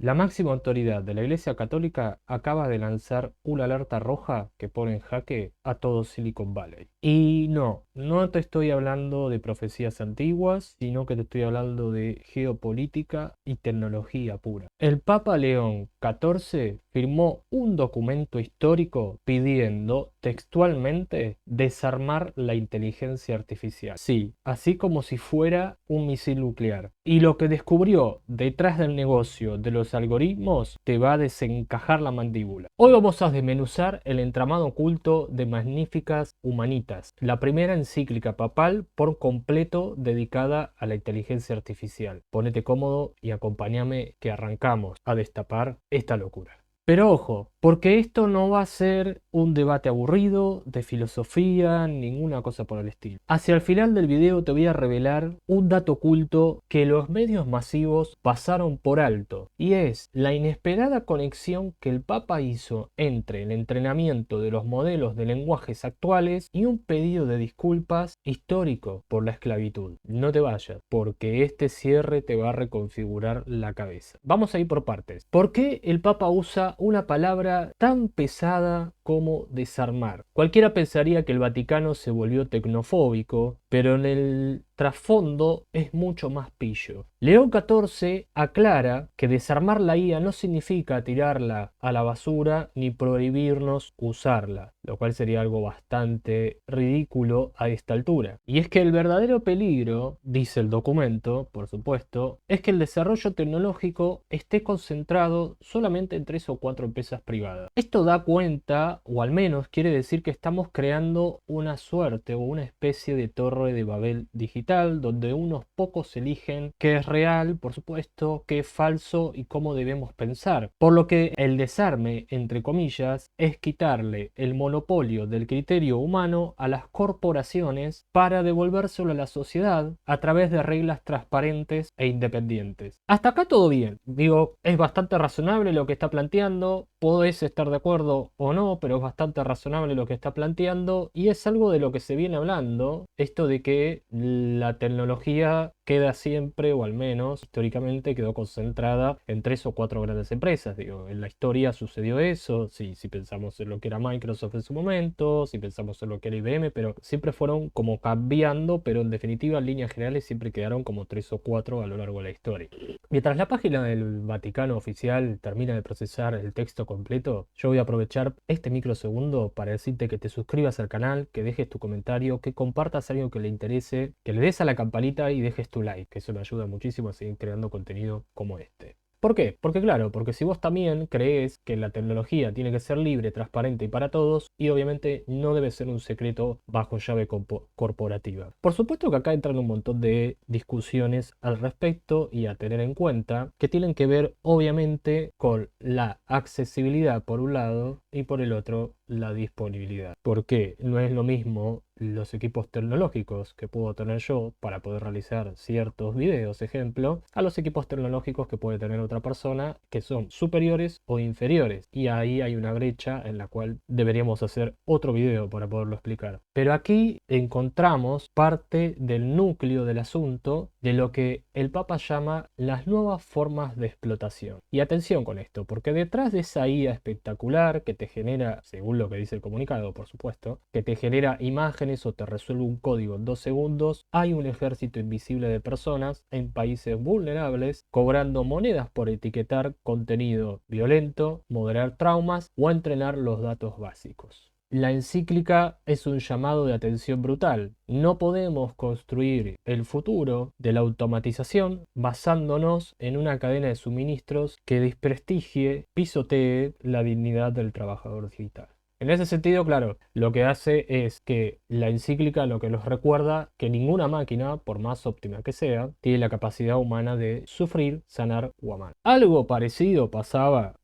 La máxima autoridad de la Iglesia Católica acaba de lanzar una alerta roja que pone en jaque a todo Silicon Valley. Y no te estoy hablando de profecías antiguas, sino que te estoy hablando de geopolítica y tecnología pura. El Papa León XIV firmó un documento histórico pidiendo textualmente desarmar la inteligencia artificial. Sí, así como si fuera un misil nuclear. Y lo que descubrió detrás del negocio de los algoritmos te va a desencajar la mandíbula. Hoy vamos a desmenuzar el entramado oculto de Magnificas Humanitas, la primera encíclica papal por completo dedicada a la inteligencia artificial. Ponete cómodo y acompáñame que arrancamos a destapar esta locura. Pero ojo, porque esto no va a ser un debate aburrido de filosofía, ninguna cosa por el estilo. Hacia el final del video te voy a revelar un dato oculto que los medios masivos pasaron por alto, y es la inesperada conexión que el Papa hizo entre el entrenamiento de los modelos de lenguajes actuales y un pedido de disculpas histórico por la esclavitud. No te vayas, porque este cierre te va a reconfigurar la cabeza. Vamos a ir por partes. ¿Por qué el Papa usa una palabra tan pesada como desarmar? Cualquiera pensaría que el Vaticano se volvió tecnofóbico, pero en el trasfondo es mucho más pillo. León XIV aclara que desarmar la IA no significa tirarla a la basura ni prohibirnos usarla, lo cual sería algo bastante ridículo a esta altura. Y es que el verdadero peligro, dice el documento, por supuesto, es que el desarrollo tecnológico esté concentrado solamente en 3 o 4 empresas privadas. Esto da cuenta, o al menos quiere decir que estamos creando una suerte o una especie de torre de Babel digital, donde unos pocos eligen qué es real, por supuesto, qué es falso y cómo debemos pensar. Por lo que el desarme, entre comillas, es quitarle el monopolio del criterio humano a las corporaciones para devolvérselo a la sociedad a través de reglas transparentes e independientes. Hasta acá todo bien. Digo, es bastante razonable lo que está planteando. Podés estar de acuerdo o no, pero es bastante razonable lo que está planteando y es algo de lo que se viene hablando, esto de que la tecnología queda siempre, o al menos históricamente, quedó concentrada en 3 o 4 grandes empresas. Digo, en la historia sucedió eso, si pensamos en lo que era Microsoft en su momento, si pensamos en lo que era IBM, pero siempre fueron como cambiando, pero en definitiva en líneas generales siempre quedaron como 3 o 4 a lo largo de la historia. Mientras la página del Vaticano oficial termina de procesar el texto completo, yo voy a aprovechar este microsegundo para decirte que te suscribas al canal, que dejes tu comentario, que compartas algo que le interese, que le des a la campanita y dejes tu like, que eso me ayuda muchísimo a seguir creando contenido como este. ¿Por qué? Porque claro, porque si vos también crees que la tecnología tiene que ser libre, transparente y para todos, y obviamente no debe ser un secreto bajo llave corporativa. Por supuesto que acá entran un montón de discusiones al respecto y a tener en cuenta que tienen que ver obviamente con la accesibilidad por un lado y por el otro la disponibilidad. Porque no es lo mismo los equipos tecnológicos que puedo tener yo para poder realizar ciertos videos, ejemplo, a los equipos tecnológicos que puede tener otra persona que son superiores o inferiores. Y ahí hay una brecha en la cual deberíamos hacer otro video para poderlo explicar. Pero aquí encontramos parte del núcleo del asunto de lo que el Papa llama las nuevas formas de explotación. Y atención con esto, porque detrás de esa IA espectacular que te genera, según lo que dice el comunicado, por supuesto, que te genera imágenes o te resuelve un código en 2 segundos, hay un ejército invisible de personas en países vulnerables cobrando monedas por etiquetar contenido violento, moderar traumas o entrenar los datos básicos. La encíclica es un llamado de atención brutal. No podemos construir el futuro de la automatización basándonos en una cadena de suministros que desprestigie, pisotee la dignidad del trabajador digital. En ese sentido, claro, lo que hace es que la encíclica lo que nos recuerda que ninguna máquina, por más óptima que sea, tiene la capacidad humana de sufrir, sanar o amar. Algo parecido pasaba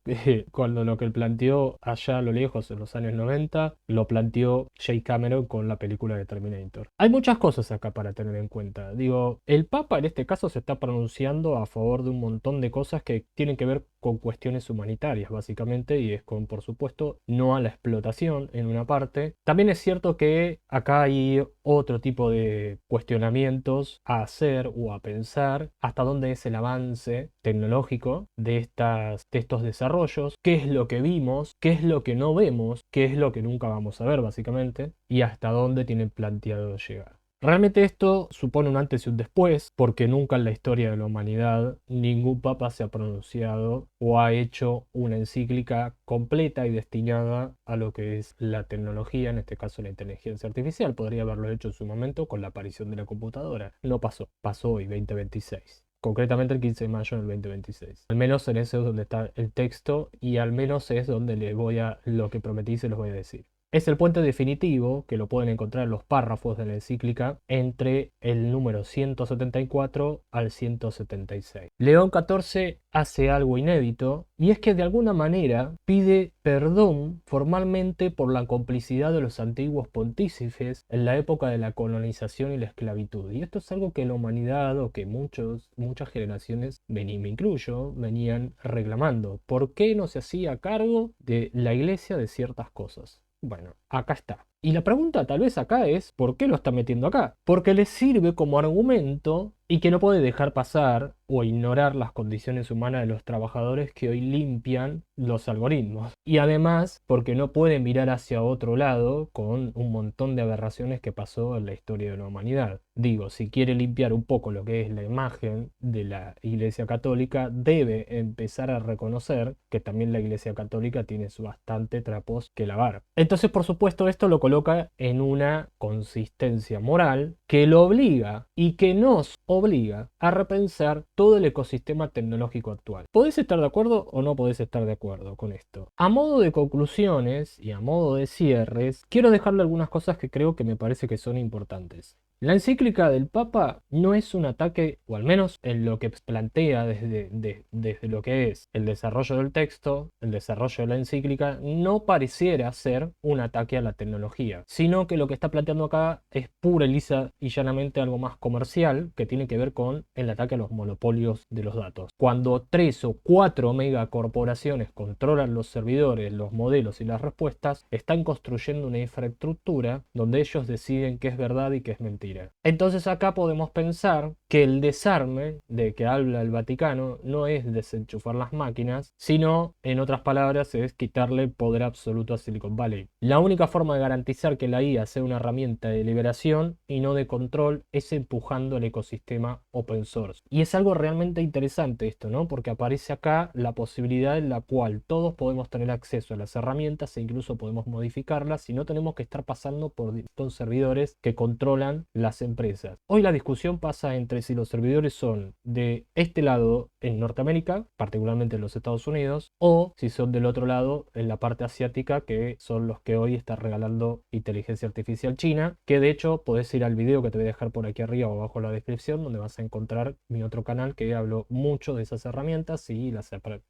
cuando lo que él planteó allá a lo lejos en los años 90 lo planteó James Cameron con la película de Terminator. Hay muchas cosas acá para tener en cuenta. Digo, el Papa en este caso se está pronunciando a favor de un montón de cosas que tienen que ver con cuestiones humanitarias, básicamente, y es con, por supuesto, no a la explotación en una parte. También es cierto que acá hay otro tipo de cuestionamientos a hacer o a pensar hasta dónde es el avance tecnológico de estos desarrollos, qué es lo que vimos, qué es lo que no vemos, qué es lo que nunca vamos a ver, básicamente, y hasta dónde tienen planteado llegar. Realmente esto supone un antes y un después, porque nunca en la historia de la humanidad ningún papa se ha pronunciado o ha hecho una encíclica completa y destinada a lo que es la tecnología, en este caso la inteligencia artificial. Podría haberlo hecho en su momento con la aparición de la computadora. No pasó, pasó hoy, 2026. Concretamente el 15 de mayo del 2026. Al menos en ese es donde está el texto y al menos es donde lo que prometí se los voy a decir. Es el puente definitivo, que lo pueden encontrar en los párrafos de la encíclica, entre el número 174 al 176. León XIV hace algo inédito, y es que de alguna manera pide perdón formalmente por la complicidad de los antiguos pontífices en la época de la colonización y la esclavitud. Y esto es algo que la humanidad, o que muchas generaciones, me incluyo, venían reclamando. ¿Por qué no se hacía cargo de la iglesia de ciertas cosas? Bueno, acá está. Y la pregunta tal vez acá es, ¿por qué lo está metiendo acá? Porque le sirve como argumento y que no puede dejar pasar o ignorar las condiciones humanas de los trabajadores que hoy limpian los algoritmos. Y además, porque no puede mirar hacia otro lado con un montón de aberraciones que pasó en la historia de la humanidad. Digo, si quiere limpiar un poco lo que es la imagen de la Iglesia Católica, debe empezar a reconocer que también la Iglesia Católica tiene bastante trapos que lavar. Entonces, por supuesto, esto lo coloca en una consistencia moral que lo obliga y que nos obliga a repensar todo el ecosistema tecnológico actual. ¿Podés estar de acuerdo o no podés estar de acuerdo con esto? A modo de conclusiones y a modo de cierres, quiero dejarle algunas cosas que creo que me parece que son importantes. La encíclica del Papa no es un ataque, o al menos en lo que plantea desde lo que es el desarrollo del texto, el desarrollo de la encíclica, no pareciera ser un ataque a la tecnología, sino que lo que está planteando acá es pura y lisa y llanamente algo más comercial que tiene que ver con el ataque a los monopolios de los datos. Cuando 3 o 4 megacorporaciones controlan los servidores, los modelos y las respuestas, están construyendo una infraestructura donde ellos deciden qué es verdad y qué es mentira. Entonces acá podemos pensar que el desarme de que habla el Vaticano no es desenchufar las máquinas, sino, en otras palabras, es quitarle poder absoluto a Silicon Valley. La única forma de garantizar que la IA sea una herramienta de liberación y no de control es empujando el ecosistema open source. Y es algo realmente interesante esto, ¿no? Porque aparece acá la posibilidad en la cual todos podemos tener acceso a las herramientas e incluso podemos modificarlas y no tenemos que estar pasando por servidores que controlan las empresas. Hoy la discusión pasa entre si los servidores son de este lado en Norteamérica, particularmente en los Estados Unidos, o si son del otro lado en la parte asiática, que son los que hoy está regalando inteligencia artificial China, que de hecho podés ir al video que te voy a dejar por aquí arriba o abajo en la descripción, donde vas a encontrar mi otro canal que hablo mucho de esas herramientas y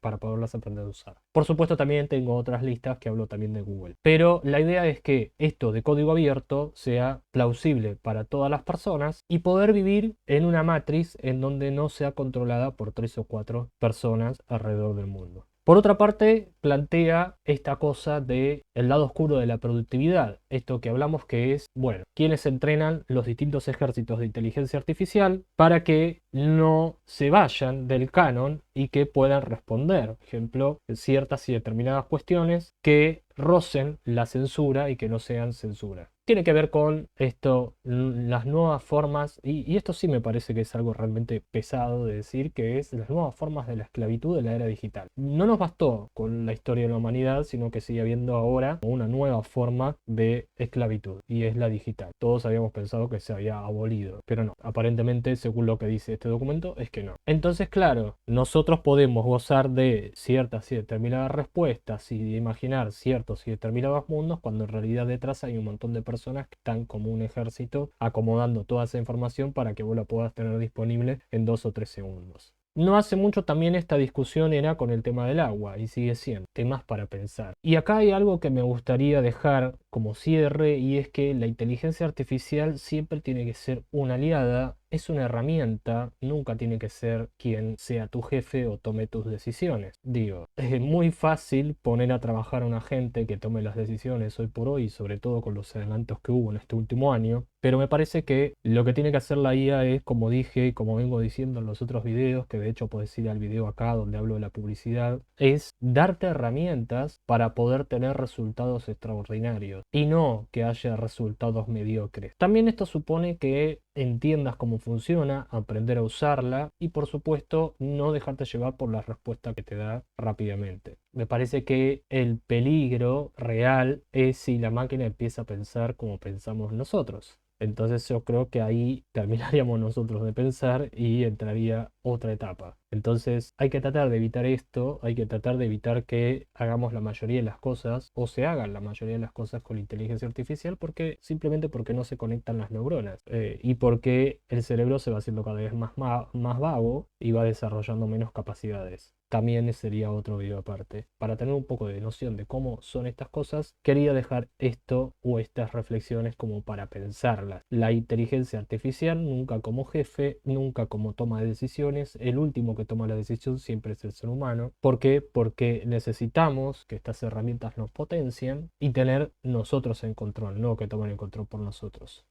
para poderlas aprender a usar. Por supuesto también tengo otras listas que hablo también de Google. Pero la idea es que esto de código abierto sea plausible para todas las personas y poder vivir en una matriz en donde no sea controlada por 3 o 4 personas alrededor del mundo. Por otra parte, plantea esta cosa de el lado oscuro de la productividad. Esto que hablamos que es, bueno, quienes entrenan los distintos ejércitos de inteligencia artificial para que no se vayan del canon y que puedan responder, por ejemplo, ciertas y determinadas cuestiones que rocen la censura y que no sean censura. Tiene que ver con esto, las nuevas formas, y esto sí me parece que es algo realmente pesado de decir, que es las nuevas formas de la esclavitud de la era digital. No nos bastó con la historia de la humanidad, sino que sigue habiendo ahora una nueva forma de esclavitud, y es la digital. Todos habíamos pensado que se había abolido, pero no. Aparentemente, según lo que dice este documento, es que no. Entonces, claro, nosotros podemos gozar de ciertas y determinadas respuestas y de imaginar ciertos y determinados mundos, cuando en realidad detrás hay un montón de personas que están como un ejército acomodando toda esa información para que vos la puedas tener disponible en 2 o 3 segundos. No hace mucho también esta discusión era con el tema del agua y sigue siendo temas para pensar. Y acá hay algo que me gustaría dejar como cierre y es que la inteligencia artificial siempre tiene que ser una aliada, es una herramienta, nunca tiene que ser quien sea tu jefe o tome tus decisiones. Digo, es muy fácil poner a trabajar a una gente que tome las decisiones hoy por hoy, sobre todo con los adelantos que hubo en este último año, pero me parece que lo que tiene que hacer la IA es, como dije y como vengo diciendo en los otros videos, que de hecho puedes ir al video acá donde hablo de la publicidad, es darte herramientas para poder tener resultados extraordinarios y no que haya resultados mediocres. También esto supone que entiendas cómo funciona, aprender a usarla y por supuesto no dejarte llevar por la respuesta que te da rápidamente. Me parece que el peligro real es si la máquina empieza a pensar como pensamos nosotros. Entonces yo creo que ahí terminaríamos nosotros de pensar y entraría otra etapa. Entonces hay que tratar de evitar esto, hay que tratar de evitar que hagamos la mayoría de las cosas o se hagan la mayoría de las cosas con inteligencia artificial porque simplemente porque no se conectan las neuronas y porque el cerebro se va haciendo cada vez más vago y va desarrollando menos capacidades. También sería otro video aparte. Para tener un poco de noción de cómo son estas cosas, quería dejar esto o estas reflexiones como para pensarlas. La inteligencia artificial nunca como jefe, nunca como toma de decisiones. El último que toma la decisión siempre es el ser humano. ¿Por qué? Porque necesitamos que estas herramientas nos potencien y tener nosotros en control, no que tomen el control por nosotros.